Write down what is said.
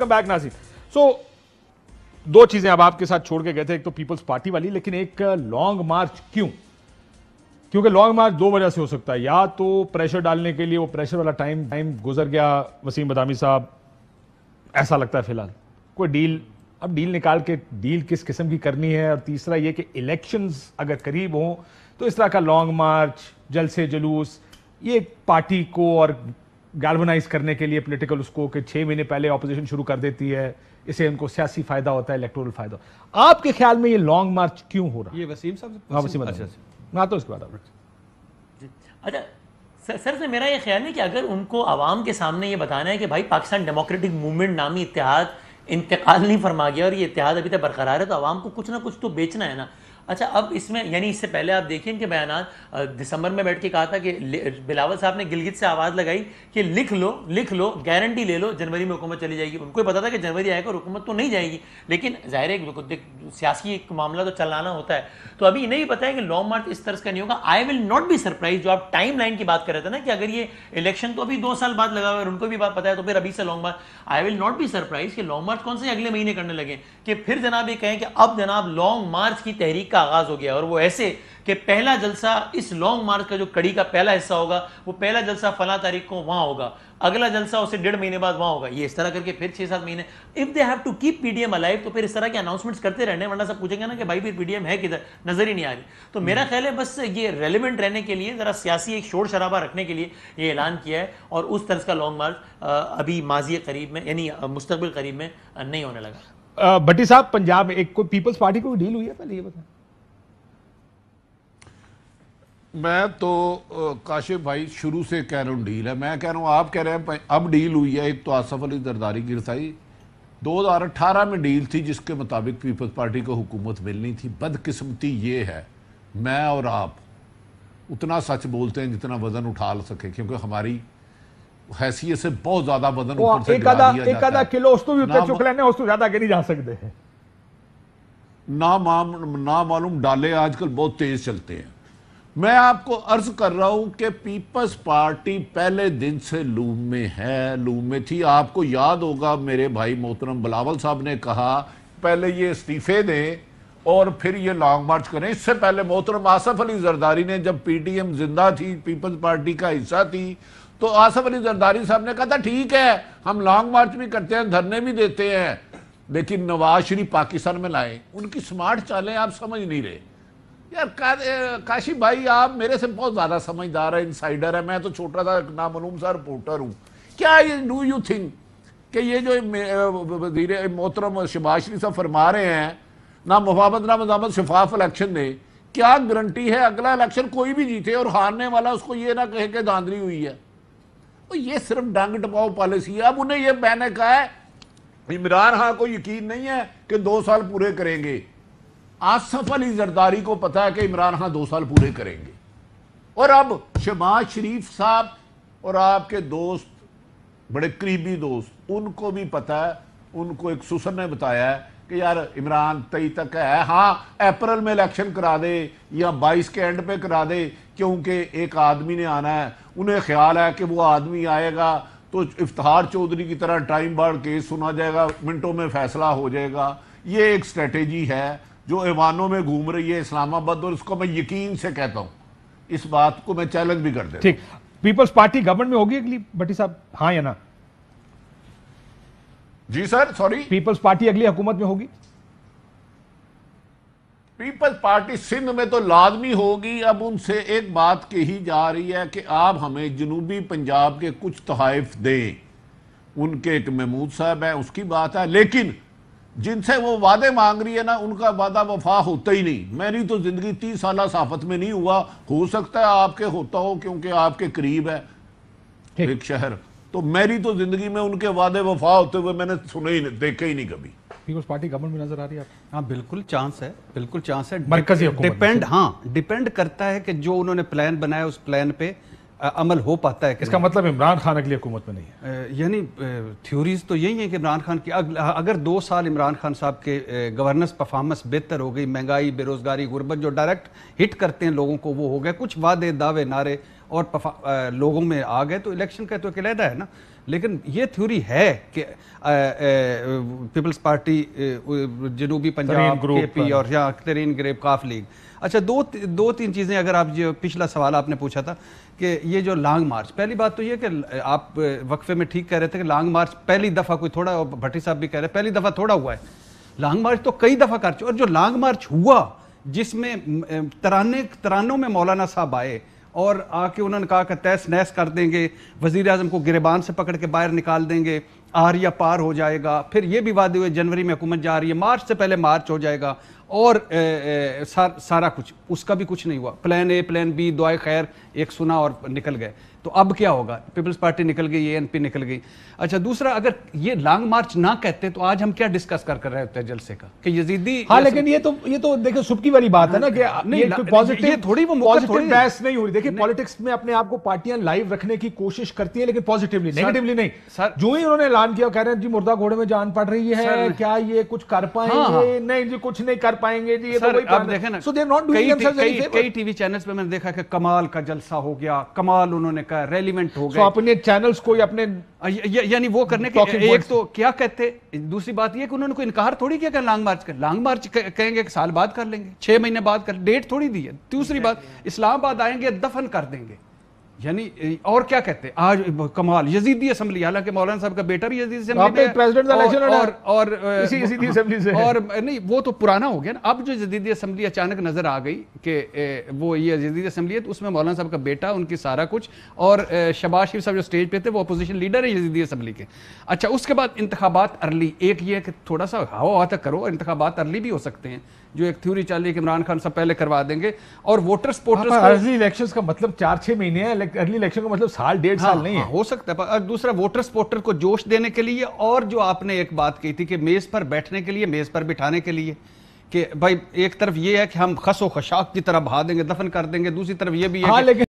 Welcome back ناظرین. سو دو چیزیں اب آپ کے ساتھ چھوڑ کے گئے تھے, ایک تو پیپلز پارٹی والی, لیکن ایک لانگ مارچ کیوں؟ کیونکہ لانگ مارچ دو وجہ سے ہو سکتا ہے, یا تو پریشر ڈالنے کے لیے وہ پریشر والا ٹائم گزر گیا وسیم بدامی صاحب, ایسا لگتا ہے فی الحال کوئی ڈیل, اب ڈیل نکال کے ڈیل کس قسم کی کرنی ہے, اور تیسرا یہ کہ الیکشنز اگر قریب ہوں تو اس طرح کا لانگ مارچ, جلسے جلوس, یہ پارٹی کو اور گیلونائز کرنے کے لیے پولیٹیکل اس کو کہ 6 مہینے پہلے اپوزیشن شروع کر دیتی ہے, اسے ان کو سیاسی فائدہ ہوتا ہے, الیکٹورل فائدہ. آپ کے خیال میں یہ لانگ مارچ کیوں ہو رہا ہے؟ یہ وسیم صاحب سے. ہاں وسیم صاحب, میں آتا ہوں اس کے بعد. اچھا سر سے میرا یہ خیال ہے کہ اگر ان کو عوام کے سامنے یہ بتانا ہے کہ بھائی پاکستان ڈیموکریٹک موومنٹ نامی اتحاد انتقال نہیں فرما گیا اور یہ اتحاد ابھی تک برقرار ہے, تو عوام کو کچھ نہ کچھ تو بیچنا ہے نا. اچھا اب اس میں یعنی اس سے پہلے آپ دیکھیں کہ بیانات دسمبر میں بیٹھ کے کہا تھا کہ بلاول صاحب نے گلگت سے آواز لگائی کہ لکھ لو گارنٹی لے لو جنوری میں حکومت چلی جائے گی. ان کو پتا تھا کہ جنوری آئے گا اور حکومت تو نہیں جائے گی, لیکن ظاہر ہے سیاسی ایک معاملہ تو چلانا ہوتا ہے. تو ابھی انہیں بھی پتا ہے کہ لانگ مارچ اس طرح کا نہیں ہوگا. آئی ول ناٹ بی سرپرائز, جو آپ ٹائم لائن کی بات کر رہے تھے نا کہ اگر یہ الیکشن تو ابھی 2 سال بعد لگا ہوا ہے اور ان کو بھی بات پتا ہے, تو پھر ابھی سے long march, I will not be surprised کہ لانگ مارچ کون سے اگلے مہینے کرنے لگے, کہ پھر جناب یہ کہیں کہ اب جناب لانگ مارچ کی تحریک کا آغاز ہو گیا, اور وہ ایسے کہ پہلا جلسہ اس لانگ مارچ کا جو کڑی کا پہلا حصہ ہوگا وہ پہلا جلسہ فلاں تاریخ کو وہاں ہوگا, اگلا جلسہ اسے 1.5 مہینے بعد وہاں ہوگا, یہ اس طرح کر کے پھر 6-7 مہینے. If they have to keep P D M alive, تو پھر اس طرح کے اناؤنسمنٹس کرتے رہنے, ورنہ سب پوچھیں گے نا کہ بھائی پھر پی ڈی ایم ہے کدھر, نظر ہی نہیں آ رہی. تو میرا خیال ہے بس یہ ریلیونٹ رہنے کے لیے, ذرا سیاسی ایک شور شرابہ رکھنے کے لیے یہ اعلان کیا ہے, اور اس طرز کا لانگ مارچ ابھی ماضی قریب میں یعنی مستقبل قریب میں نہیں ہونے لگا. بھٹی صاحب, پنجاب میں ایک کوئی پیپلز پارٹی کو ڈیل ہوئی ہے پہلے یہ بتائیں. میں تو کاشف بھائی شروع سے کہہ رہا ہوں ڈیل ہے, میں کہہ رہا ہوں آپ کہہ رہے ہیں اب ڈیل ہوئی ہے. ایک تو آصف علی زرداری کی رسائی 2018 میں ڈیل تھی جس کے مطابق پیپلز پارٹی کو حکومت ملنی تھی. بدقسمتی یہ ہے میں اور آپ اتنا سچ بولتے ہیں جتنا وزن اٹھا سکے, کیونکہ ہماری حیثیت سے بہت زیادہ وزن اوپر سے گرا دیا جاتا ہے. ایک آدھا کلو اس تو بھی اتنے چک لینے, اس تو زیادہ کے نہیں جا سکتے ہیں. نامعلوم ڈالے آج کل بہت تیز چلتے ہیں. میں آپ کو عرض کر رہا ہوں کہ پیپلز پارٹی پہلے دن سے لوم میں ہے, لوم میں تھی. آپ کو یاد ہوگا میرے بھائی محترم بلاول صاحب نے کہا پہلے یہ استعفے دیں اور پھر یہ لانگ مارچ کریں. اس سے پہلے محترم آصف علی زرداری نے, جب پی ٹی ایم زندہ تھی, پیپلز پارٹی کا حصہ تھی, تو آصف علی زرداری صاحب نے کہا تھا ٹھیک ہے ہم لانگ مارچ بھی کرتے ہیں, دھرنے بھی دیتے ہیں, لیکن نواز شریف پاکستان میں لائیں. ان کی سمارٹ چالیں آپ سمجھ نہیں رہے یار. کاشف بھائی آپ میرے سے بہت زیادہ سمجھدار ہے, انسائیڈر ہے, میں تو چھوٹا تھا نامعلوم سا رپورٹر ہوں. کیا یہ ڈو یو تھنک کہ یہ جو وزیر محترم شہباز شریف صاحب فرما رہے ہیں نہ مفاہمت نہ مزاحمت شفاف الیکشن دے, کیا گارنٹی ہے اگلا الیکشن کوئی بھی جیتے اور ہارنے والا اس کو یہ نہ کہے کہ دھاندلی ہوئی ہے؟ یہ صرف ڈنگ ٹپاؤ پالیسی ہے. اب انہیں یہ میں نے کہا ہے عمران خان کو یقین نہیں ہے کہ 2 سال پورے کریں گے. آصف علی زرداری کو پتا ہے کہ عمران خان 2 سال پورے کریں گے, اور اب شہباز شریف صاحب اور آپ کے دوست, بڑے قریبی دوست, ان کو بھی پتا ہے, ان کو ایک سسر نے بتایا ہے کہ یار عمران 23 تک ہے, ہاں اپریل میں الیکشن کرا دے یا 22 کے اینڈ پہ کرا دے, کیونکہ ایک آدمی نے آنا ہے. انہیں خیال ہے کہ وہ آدمی آئے گا تو افتخار چودھری کی طرح ٹائم بارڈ کیس سنا جائے گا, منٹوں میں فیصلہ ہو جائے گا. یہ ایک اسٹریٹجی ہے جو ایوانوں میں گھوم رہی ہے اسلام آباد, اور اس کو میں یقین سے کہتا ہوں, اس بات کو میں چیلنج بھی کر دیتا ہوں. ٹھیک, پیپلز پارٹی گورنمنٹ میں ہوگی اگلی بھٹی صاحب, ہاں یا نا؟ جی سر, سوری, پیپلز پارٹی اگلی حکومت میں ہوگی؟ پیپلز پارٹی سندھ میں تو لازمی ہوگی. اب ان سے ایک بات کہی جا رہی ہے کہ آپ ہمیں جنوبی پنجاب کے کچھ تحائف دیں. ان کے ایک محمود صاحب ہیں, اس کی بات ہے, لیکن جن سے وہ وعدے مانگ رہی ہے نا, ان کا وعدہ وفا ہوتا ہی نہیں. میری تو زندگی 30 سالہ صحافت میں نہیں ہوا, ہو سکتا ہے آپ کے ہوتا ہو کیونکہ آپ کے قریب ہے ایک شہر, تو میری تو زندگی میں ان کے وعدے وفا ہوتے ہوئے میں نے سنے ہی دیکھے ہی نہیں کبھی. پیپلز پارٹی گورنمنٹ میں نظر آ رہی ہے آپ؟ ہاں بالکل چانس ہے, بالکل چانس ہے. مرکزی حکومت ڈیپینڈ کرتا ہے کہ جو انہوں نے پلان بنایا اس پلان پہ عمل ہو پاتا ہے. اس کا مطلب عمران خان اگلی حکومت میں نہیں ہے؟ یعنی تھیوریز تو یہی ہیں کہ عمران خان کی اگر 2 سال عمران خان صاحب کے گورننس پرفارمنس بہتر ہو گئی, مہنگائی, بے روزگاری, غربت جو ڈائریکٹ ہٹ کرتے ہیں لوگوں کو وہ ہو گئے, کچھ وعدے دعوے نعرے اور لوگوں میں آ گئے, تو الیکشن کا تو ایک علیحدہ ہے نا. لیکن یہ تھیوری ہے کہ پیپلز پارٹی جنوبی پنجاب کے پی اور یا ترین گریپ قاف لیگ. اچھا دو تین چیزیں اگر آپ جو پچھلا سوال آپ نے پوچھا تھا کہ یہ جو لانگ مارچ، پہلی بات تو یہ کہ آپ وقفے میں ٹھیک کہہ رہے تھے کہ لانگ مارچ پہلی دفعہ کوئی تھوڑا، بھٹی صاحب بھی کہہ رہے پہلی دفعہ تھوڑا ہوا ہے. لانگ مارچ تو کئی دفعہ کر چکے، اور جو لانگ مارچ ہوا جس میں ترانوں میں مولانا صاحب آئے اور آ کے انہوں نے کہا کہ تیس نیس کر دیں گے، وزیر اعظم کو گریبان سے پکڑ کے باہر نکال دیں گے، آریا پار ہو جائے گا، پھر یہ بھی وعدے ہوئے جنوری میں حکومت جا رہی ہے، مارچ سے پہلے مارچ ہو جائے گا، اور سارا کچھ اس کا بھی کچھ نہیں ہوا. پلان اے پلان بی دعائے خیر ایک سنا اور نکل گئے. تو اب کیا ہوگا؟ پیپلز پارٹی نکل گئی، اے این پی نکل گئی. اچھا دوسرا، اگر یہ لانگ مارچ نہ کہتے تو آج ہم کیا ڈسکس کر رہے ہوتے ہیں جلسے کا کہ یزیدی. ہاں لیکن یہ تو دیکھیں سبکی والی بات ہے نا کہ یہ تھوڑی وہ پازیٹیو بحث نہیں ہو رہی. دیکھیں پالیٹکس میں اپنے آپ کو پارٹیاں لائیو رکھنے کی کوشش کرتی ہیں لیکن پازیٹیولی، نیگیٹیولی نہیں. جو ہی انہوں نے اعلان کیا کہہ رہے ہیں جی مردہ گھوڑے میں جان پڑ رہی ہے، کیا یہ کچھ کر پائیں گے؟ نہیں جی کچھ نہیں کر پائیں گے جی. اب دیکھیں نا کئی ٹی وی چینلز پہ میں نے دیکھا کہ کمال کا جلسہ ہو گیا، کمال انہوں نے کہا ریلیونٹ ہو گئے. اپنے چینلز کو اپنے یعنی وہ کرنے کے ایک تو کیا کہتے، دوسری بات یہ کہ انہوں نے کوئی انکار تھوڑی کیا کہ لانگ مارچ لانگ مارچ کہیں گے کہ سال بعد کر لیں گے، 6 مہینے بعد کر، ڈیٹ تھوڑی دی ہے. دوسری بات اسلام آباد آئیں گے دفن کر دیں گے، یعنی اور کیا کہتے آج کمال یزیدی اسمبلی، حالانکہ مولانا صاحب کا بیٹا بھی یزیدی اسمبلی میں اور نہیں وہ تو پرانا ہو گیا نا. اب جو یزیدی اسمبلی اچانک نظر آ گئی کہ وہ یہ یزیدی اسمبلی ہے، تو اس میں مولانا صاحب کا بیٹا، ان کی سارا کچھ، اور شہباز شریف صاحب جو اسٹیج پہ تھے وہ اپوزیشن لیڈر ہے یزیدی اسمبلی کے. اچھا اس کے بعد انتخابات ارلی، ایک یہ کہ تھوڑا سا ہوا تک کرو، انتخابات ارلی بھی ہو سکتے ہیں، جو ایک تھیوری چل رہی ہے کہ عمران خان سب پہلے کروا دیں گے. اور ووٹر سپورٹرز ارلی الیکشنز کا مطلب 4-6 مہینے ہے، ارلی الیکشن کا مطلب سال 1.5 سال نہیں ہے. ہو سکتا ہے. اور دوسرا ووٹر سپورٹر کو جوش دینے کے لیے، اور جو آپ نے ایک بات کہی تھی کہ میز پر بیٹھنے کے لیے، میز پر بٹھانے کے لیے، کہ بھائی ایک طرف یہ ہے کہ ہم خس و خشاک کی طرح بہا دیں گے، دفن کر دیں گے، دوسری طرف یہ بھی ہے